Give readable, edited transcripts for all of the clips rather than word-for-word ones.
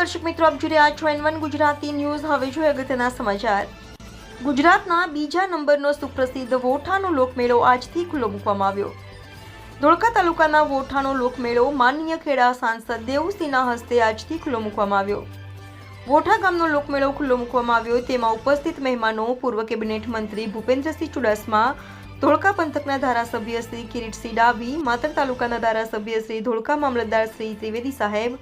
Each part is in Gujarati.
દર્શક મિત્રો, આપ જોઈ રહ્યા છો N1 ગુજરાતી ન્યૂઝ। હવે જોઈએ અગત્યના સમાચાર। ગુજરાતના બીજા નંબરનો સુપ્રસિદ્ધ વોઠાનો લોકમેળો આજથી ખુલ્લો મૂકવામાં આવ્યો। ધોળકા તાલુકાના વોઠાનો લોકમેળો માનનીય ખેડા સાંસદ દેવુસિંહના હસ્તે આજથી ખુલ્લો મૂકવામાં આવ્યો। વોઠા ગામનો લોકમેળો ખુલ્લો મૂકવામાં આવ્યો, તેમાં ઉપસ્થિત મહેમાનો પૂર્વ કેબિનેટ મંત્રી ભૂપેન્દ્રસિંહ ચુડાસમા, ધોળકા પંથકના ધારાસભ્ય શ્રી કિરીટસિંહ ડાભી, માતર તાલુકાના ધારાસભ્ય શ્રી, ધોળકા મામલતદાર શ્રી ત્રિવેદી સાહેબ,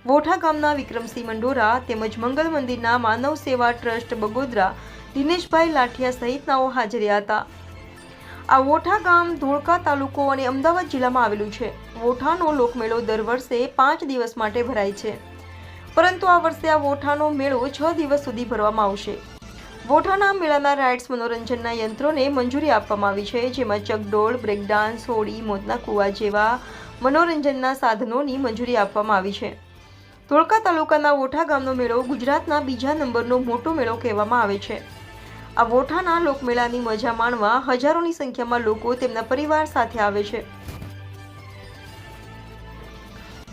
વોઠા ગામના વિક્રમસિંહ મંડોરા તેમજ મંગલ મંદિરના માનવ સેવા ટ્રસ્ટ બગોદરા દિનેશભાઈ લાઠિયા સહિતનાઓ હાજર રહ્યા હતા। આ વોઠા ગામ ધોળકા તાલુકો અને અમદાવાદ જિલ્લામાં આવેલું છે। વોઠાનો લોકમેળો દર વર્ષે 5 દિવસ માટે ભરાય છે, પરંતુ આ વર્ષે આ વોઠાનો મેળો 6 દિવસ સુધી ભરવામાં આવશે। વોઠાના મેળાના રાઇડ્સ મનોરંજનના યંત્રોને મંજૂરી આપવામાં આવી છે, જેમાં ચકડોળ, બ્રેક ડાન્સ, હોડી, મોતના કુવા જેવા મનોરંજનના સાધનોની મંજૂરી આપવામાં આવી છે। ધોળકા તાલુકાના વોઠા ગામનો મેળો ગુજરાતના બીજા નંબરનો મોટો મેળો કહેવામાં આવે છે। આ વોઠાના લોકમેળાની મજા માણવા હજારોની સંખ્યામાં લોકો તેમના પરિવાર સાથે આવે છે।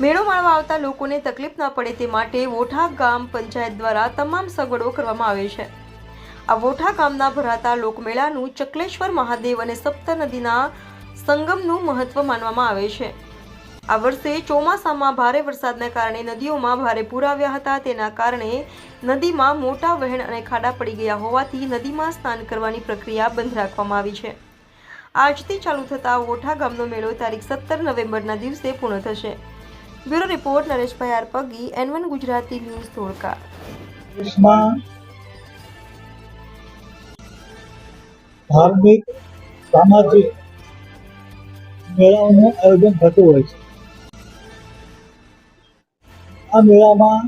મેળો માણવા આવતા લોકોને તકલીફ ન પડે તે માટે વોઠા ગામ પંચાયત દ્વારા તમામ સગવડો કરવામાં આવે છે। આ વોઠા ગામના ભરાતા લોકમેળાનું ચકલેશ્વર મહાદેવ અને સપ્ત નદીના સંગમનું મહત્વ માનવામાં આવે છે। આ વર્ષે ચોમાસામાં ભારે વરસાદના કારણે નદીઓમાં ભારે પૂર આવ્યા હતા, તેના કારણે નદીમાં મોટા વહેણ અને ખાડા પડી ગયા હોવાથી નદીમાં સ્નાન કરવાની પ્રક્રિયા બંધ રાખવામાં આવી છે। આજથી ચાલુ થતા વોઠા ગામનો મેળો તારીખ 17 નવેમ્બરના દિવસે પૂર્ણ થશે। Bureau report Nareshbhai R Pagi, N1 Gujarati news, Dholka. ધાર્મિક સામાજિક મેળાઓનું આયોજન થતું હોય છે। આ મેળામાં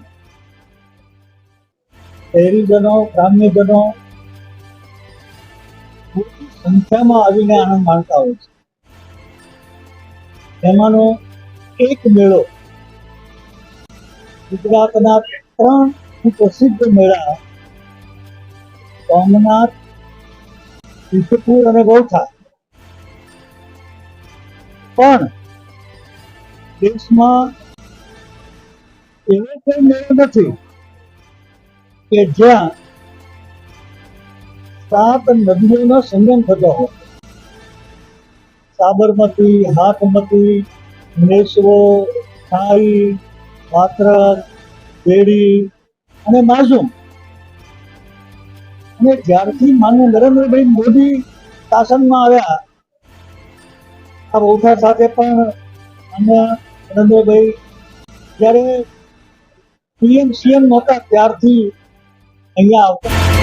શહેરીજનો, ગ્રામ્યજનો મોટી સંખ્યામાં આવીને આનંદ માણતા હોય છે। તેમાંનો એક મેળો ગુજરાતના 3 પ્રસિદ્ધ મેળા સોમનાથ, સિદ્ધપુર અને વોઠા પણ દેશમાં એવો કોઈ મેળો નથી કે જ્યાં 7 નદીઓનો સંગમ થતો હોય। સાબરમતી, હાથમતી, મેશ્વો, થાળી, વાત્રક, બેડી અને માઝૂમ। અને જ્યારથી માનનીય નરેન્દ્રભાઈ મોદી શાસનમાં આવ્યા, આ વોઠા સાથે પણ માનનીય નરેન્દ્રભાઈ જ્યારે PM CM નહોતા ત્યારથી અહીંયા આવતા।